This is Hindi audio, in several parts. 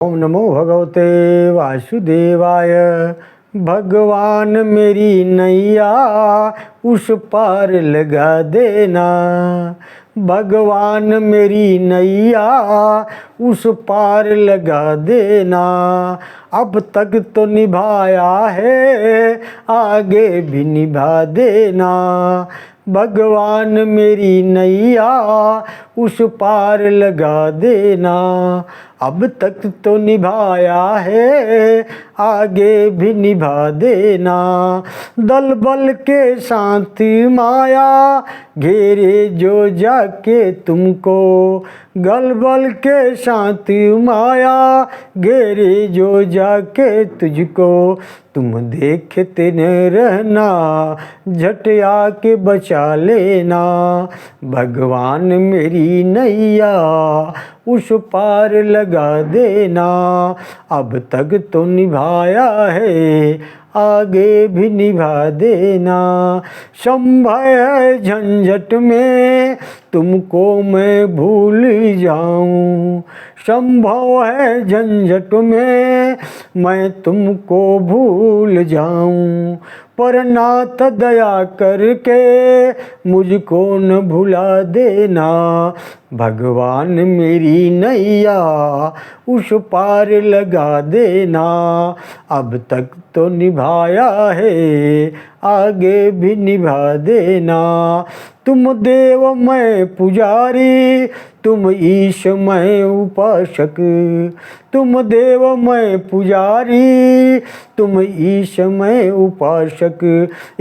ओम नमो भगवते वासुदेवाय। भगवान मेरी नैया उस पार लगा देना। भगवान मेरी नैया उस पार लगा देना। अब तक तो निभाया है, आगे भी निभा देना। भगवान मेरी नैया उस पार लगा देना। अब तक तो निभाया है, आगे भी निभा देना। दल बल के साथ माया घेरे जो जाके तुमको। गल बल के साथ माया घेरे जो जाके तुझको। तुम देखते न रहना, झट आके बचा लेना। भगवान मेरी नैया उस पार लगा देना। अब तक तो निभाया है, आगे भी निभा देना। संभय है झंझट में तुमको मैं भूल जाऊं। संभव है झंझट में मैं तुमको भूल जाऊं। पर नाथ दया करके मुझको न भुला देना। भगवान मेरी नैया उस पार लगा देना। अब तक तो निभाया है, आगे भी निभा देना। तुम देव मैं पुजारी, तुम ईश मैं उपासक। तुम देव मैं पुजारी, तुम ईश मैं उपासक।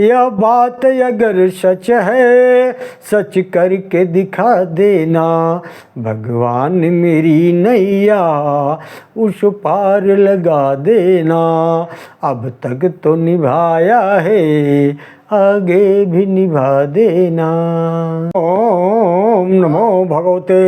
यह बात अगर सच है, सच करके दिखा देना। भगवान मेरी नैया उस पार लगा देना। अब तक तो निभाया है, आगे भी निभा देना। ओम नमो भगवते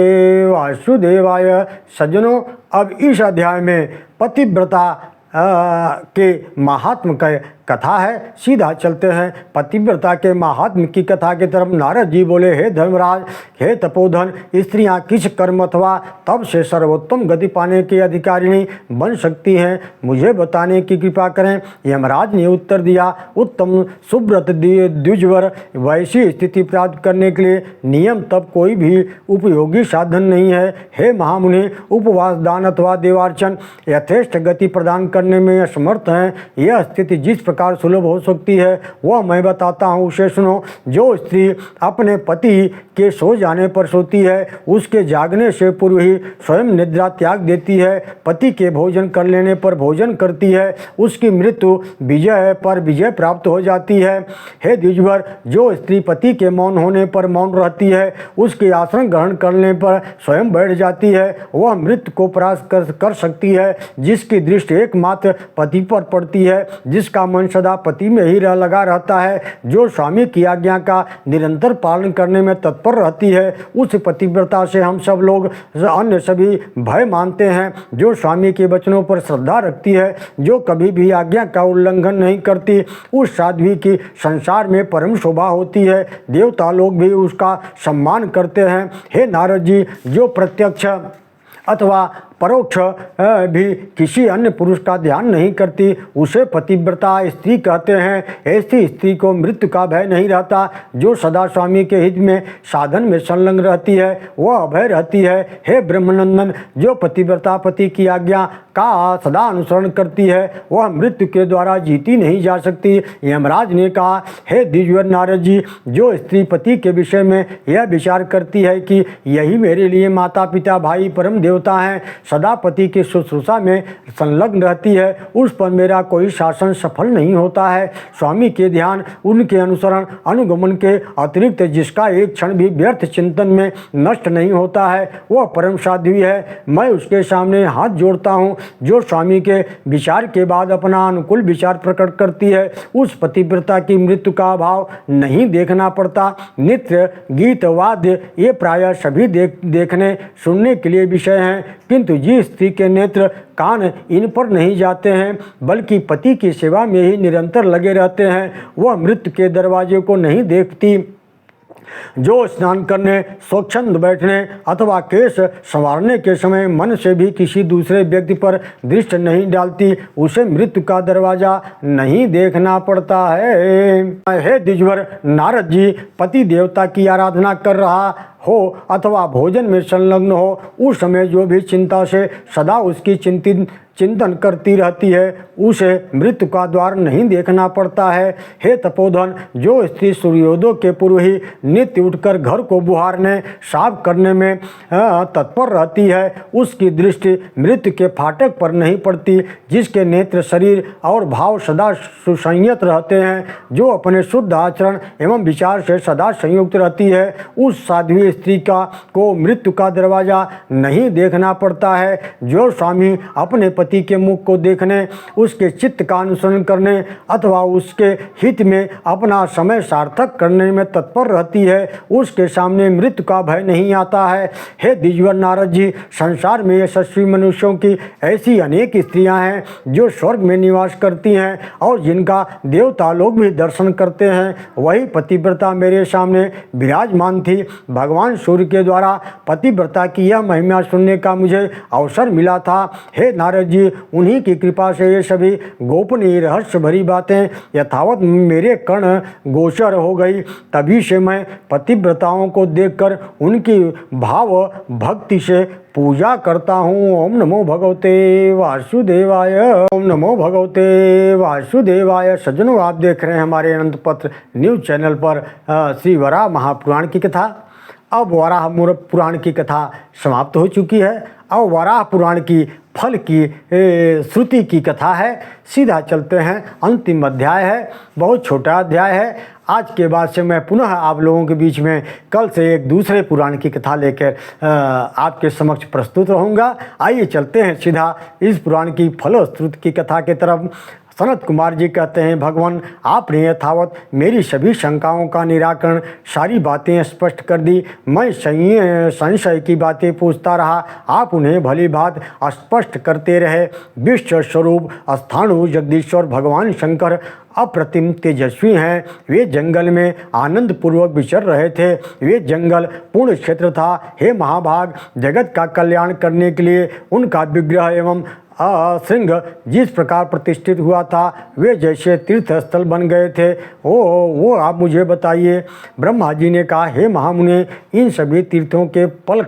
वासुदेवाय। सज्जनों, अब इस अध्याय में पतिव्रता के महात्म का कथा है। सीधा चलते हैं पतिव्रता के महात्म की कथा की तरफ। नारद जी बोले, हे धर्मराज, हे तपोधन, स्त्रियां किस कर्म अथवा तब से सर्वोत्तम गति पाने की अधिकारिणी बन सकती हैं, मुझे बताने की कृपा करें। यमराज ने उत्तर दिया, उत्तम सुव्रत द्विजवर वैसी स्थिति प्राप्त करने के लिए नियम तब कोई भी उपयोगी साधन नहीं है। हे महामुनि, उपवास, दान अथवा देवार्चन यथेष्ट गति प्रदान करने में असमर्थ हैं। यह स्थिति जिस प्रकार सुलभ हो सकती है वह मैं बताता हूँ, उसे सुनो। जो स्त्री अपने पति के सो जाने पर सोती है, उसके जागने से पूर्व ही स्वयं निद्रा त्याग देती है, पति के भोजन कर लेने पर भोजन करती है, उसकी मृत्यु विजय पर विजय प्राप्त हो जाती है। हे द्विजवर, जो स्त्री पति के मौन होने पर मौन रहती है, उसके आसन ग्रहण करने पर स्वयं बैठ जाती है, वह मृत्यु को परास्त कर सकती है। जिसकी दृष्टि एकमात्र पति पर पड़ती है, जिसका मन सदा पति में ही लगा रहता है, जो स्वामी की आज्ञा का निरंतर पालन करने में तत्पर रहती है, उस पतिव्रता से हम सब लोग अन्य सभी भय मानते हैं। जो स्वामी के वचनों पर श्रद्धा रखती है, जो कभी भी आज्ञा का उल्लंघन नहीं करती, उस साध्वी की संसार में परम शोभा होती है। देवता लोग भी उसका सम्मान करते हैं। हे नारद जी, जो प्रत्यक्ष अथवा परोक्ष भी किसी अन्य पुरुष का ध्यान नहीं करती, उसे पतिव्रता स्त्री कहते हैं। ऐसी स्त्री को मृत्यु का भय नहीं रहता। जो सदा स्वामी के हित में साधन में संलग्न रहती है, वह अभय रहती है। हे ब्रह्मनंदन, जो पतिव्रता पति की आज्ञा का सदा अनुसरण करती है, वह मृत्यु के द्वारा जीती नहीं जा सकती। यमराज ने कहा, हे द्विजवर नारद जी, जो स्त्री पति के विषय में यह विचार करती है कि यही मेरे लिए माता पिता भाई परम देवता हैं, सदा पति की शुश्रूषा में संलग्न रहती है, उस पर मेरा कोई शासन सफल नहीं होता है। स्वामी के ध्यान, उनके अनुसरण अनुगमन के अतिरिक्त जिसका एक क्षण भी व्यर्थ चिंतन में नष्ट नहीं होता है, वह परम साध्वी है। मैं उसके सामने हाथ जोड़ता हूँ। जो स्वामी के विचार के बाद अपना अनुकूल विचार प्रकट करती है, उस पतिव्रता की मृत्यु का अभाव नहीं देखना पड़ता। नृत्य, गीत, वाद्य ये प्रायः सभी देखने सुनने के लिए विषय हैं, किंतु जिस स्त्री के नेत्र कान इन पर नहीं जाते हैं, बल्कि पति की सेवा में ही निरंतर लगे रहते हैं, वह मृत्यु के दरवाजे को नहीं देखती। जो स्नान करने, स्वच्छंद बैठने अथवा केश संवारने के समय मन से भी किसी दूसरे व्यक्ति पर दृष्टि नहीं डालती, उसे मृत्यु का दरवाजा नहीं देखना पड़ता है। हे द्विजवर, नारद जी पति देवता की आराधना कर रहा हो अथवा भोजन में संलग्न हो, उस समय जो भी चिंता से सदा उसकी चिंतन करती रहती है, उसे मृत्यु का द्वार नहीं देखना पड़ता है। हे तपोधन, जो स्त्री सूर्योदय के पूर्व ही नित्य उठकर घर को बुहारने, साफ करने में तत्पर रहती है, उसकी दृष्टि मृत्यु के फाटक पर नहीं पड़ती। जिसके नेत्र, शरीर और भाव सदा सुसंयत रहते हैं, जो अपने शुद्ध आचरण एवं विचार से सदा संयुक्त रहती है, उस साध्वी स्त्री को मृत्यु का दरवाजा नहीं देखना पड़ता है। जो स्वामी अपने पति के मुख को देखने, उसके चित्त का अनुसरण करने अथवा उसके हित में अपना समय सार्थक करने में तत्पर रहती है, उसके सामने मृत्यु का भय नहीं आता है। हे द्विजवर नारद जी, संसार में यशस्वी मनुष्यों की ऐसी अनेक स्त्रियां हैं जो स्वर्ग में निवास करती हैं और जिनका देवता लोग भी दर्शन करते हैं। वही पतिव्रता मेरे सामने विराजमान थी। भगवान सूर्य के द्वारा पतिव्रता की यह महिमा सुनने का मुझे अवसर मिला था। हे नारद जी, उन्हीं की कृपा से ये सभी गोपनीय रहस्य भरी बातें यथावत मेरे कर्ण गोचर हो गई। तभी से मैं पतिव्रताओं को देखकर उनकी भाव भक्ति से पूजा करता हूँ। ओम नमो भगवते वासुदेवाय। ओम नमो भगवते वासुदेवाय। सज्जनों, आप देख रहे हैं हमारे अनंत पत्र न्यूज चैनल पर श्री वराह महापुराण की कथा। अब वराह पुराण की कथा समाप्त हो चुकी है। अब वराह पुराण की फल की श्रुति की कथा है। सीधा चलते हैं, अंतिम अध्याय है, बहुत छोटा अध्याय है। आज के बाद से मैं पुनः आप लोगों के बीच में कल से एक दूसरे पुराण की कथा लेकर आपके समक्ष प्रस्तुत रहूँगा। आइए चलते हैं सीधा इस पुराण की फलश्रुति की कथा की तरफ। सनत कुमार जी कहते हैं, भगवान आपने यथावत मेरी सभी शंकाओं का निराकरण, सारी बातें स्पष्ट कर दी। मैं संशय की बातें पूछता रहा, आप उन्हें भली भांति स्पष्ट करते रहे। विश्व स्वरूप स्थाणु जगदीश्वर भगवान शंकर अप्रतिम तेजस्वी हैं। वे जंगल में आनंद पूर्वक विचर रहे थे। वे जंगल पूर्ण क्षेत्र था। हे महाभाग, जगत का कल्याण करने के लिए उनका विग्रह एवं श्रृंग जिस प्रकार प्रतिष्ठित हुआ था, वे जैसे तीर्थ स्थल बन गए थे, वो आप मुझे बताइए। ब्रह्मा जी ने कहा, हे महामुनि, इन सभी तीर्थों के फल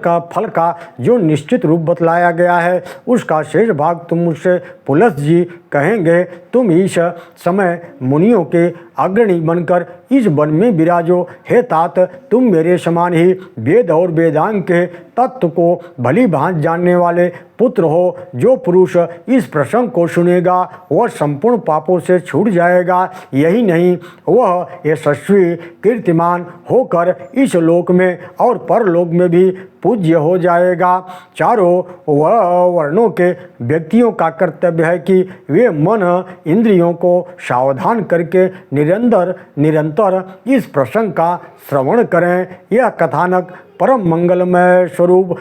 का जो निश्चित रूप बतलाया गया है, उसका शेष भाग तुम मुझसे पुलस जी कहेंगे। तुम इस समय मुनियों के अग्रणी बनकर इस वन में विराजो। हे तात, तुम मेरे समान ही वेद और वेदांग के तत्व को भली भांति जानने वाले पुत्र हो। जो पुरुष इस प्रसंग को सुनेगा वह संपूर्ण पापों से छूट जाएगा। यही नहीं, वह यशस्वी कीर्तिमान होकर इस लोक में और परलोक में भी पूज्य हो जाएगा। चारों वर्णों के व्यक्तियों का कर्तव्य है कि वे मन इंद्रियों को सावधान करके निरंतर इस प्रसंग का श्रवण करें। यह कथानक परम मंगलमय स्वरूप,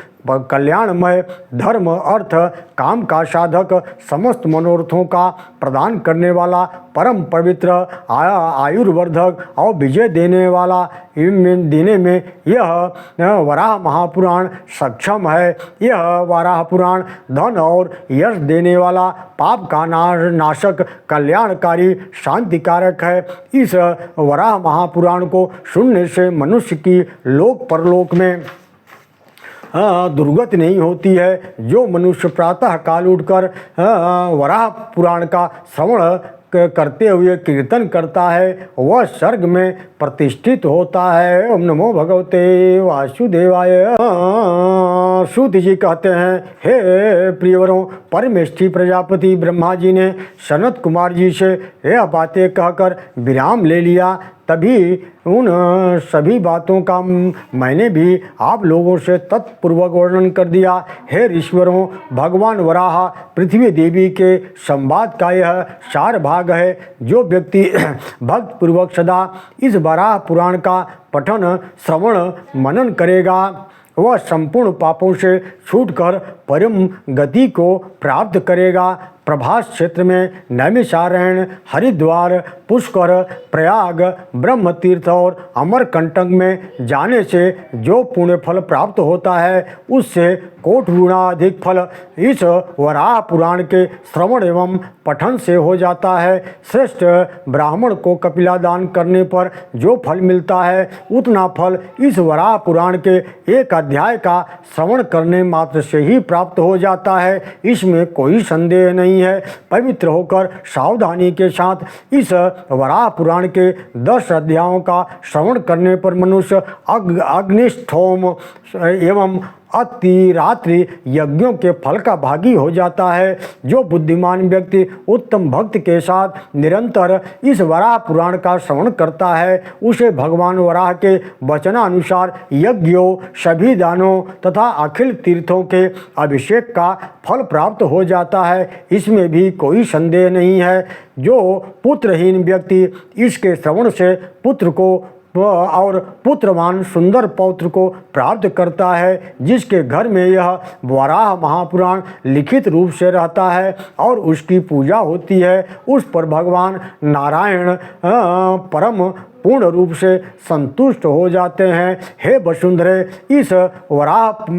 कल्याणमय, धर्म अर्थ काम का साधक, समस्त मनोरथों का प्रदान करने वाला, परम पवित्र, आयुर्वर्धक और विजय देने में यह वराह महापुराण सक्षम है। यह वराह पुराण धन और यश देने वाला, पाप का नाशक, कल्याणकारी, शांतिकारक है। इस वराह महापुराण को सुनने से मनुष्य की लोक परलोक में दुर्गति नहीं होती है। जो मनुष्य प्रातः काल उठकर वराह पुराण का श्रवण करते हुए कीर्तन करता है, वह स्वर्ग में प्रतिष्ठित होता है। ओम नमो भगवते वासुदेवाय। सूत जी कहते हैं, हे प्रियवरों, परमेष्ठी प्रजापति ब्रह्मा जी ने सनत कुमार जी से यह बातें कहकर विराम ले लिया। तभी उन सभी बातों का मैंने भी आप लोगों से तत्पूर्वक वर्णन कर दिया। हे ऋषिवरों, भगवान वराह पृथ्वी देवी के संवाद का यह सार भाग है। जो व्यक्ति भक्तिपूर्वक सदा इस वराह पुराण का पठन, श्रवण, मनन करेगा, वह संपूर्ण पापों से छूटकर परम गति को प्राप्त करेगा। प्रभास क्षेत्र में नैमिषारण्य, हरिद्वार, पुष्कर, प्रयाग, ब्रह्म तीर्थ और अमरकंटक में जाने से जो पुण्य फल प्राप्त होता है उससे कोटि गुणा अधिक फल इस वराह पुराण के श्रवण एवं पठन से हो जाता है। श्रेष्ठ ब्राह्मण को कपिला दान करने पर जो फल मिलता है उतना फल इस वराह पुराण के एक अध्याय का श्रवण करने मात्र से ही प्राप्त हो जाता है, इसमें कोई संदेह नहीं है। पवित्र होकर सावधानी के साथ इस वराह पुराण के 10 अध्यायों का श्रवण करने पर मनुष्य अग्निष्ठोम एवं अतिरात्रि यज्ञों के फल का भागी हो जाता है। जो बुद्धिमान व्यक्ति उत्तम भक्त के साथ निरंतर इस वराह पुराण का श्रवण करता है उसे भगवान वराह के वचनानुसार यज्ञों, सभी दानों तथा अखिल तीर्थों के अभिषेक का फल प्राप्त हो जाता है, इसमें भी कोई संदेह नहीं है। जो पुत्रहीन व्यक्ति इसके श्रवण से पुत्र को और पुत्रवान सुंदर पौत्र को प्राप्त करता है, जिसके घर में यह वराह महापुराण लिखित रूप से रहता है और उसकी पूजा होती है, उस पर भगवान नारायण परम पूर्ण रूप से संतुष्ट हो जाते हैं। हे वसुंधरे, इस वराह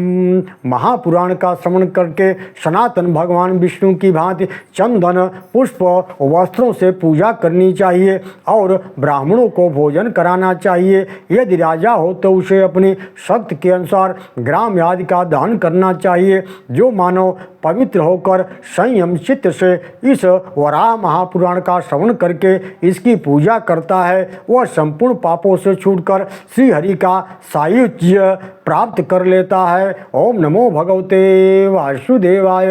महापुराण का श्रवण करके सनातन भगवान विष्णु की भांति चंदन, पुष्प, वस्त्रों से पूजा करनी चाहिए और ब्राह्मणों को भोजन कराना चाहिए। यदि राजा हो तो उसे अपनी शक्ति के अनुसार ग्राम आदि का दान करना चाहिए। जो मानव पवित्र होकर संयम चित्त से इस वराह महापुराण का श्रवण करके इसकी पूजा करता है वह संपूर्ण पापों से छूटकर श्री हरि का सायुज्य प्राप्त कर लेता है। ओम नमो भगवते वासुदेवाय।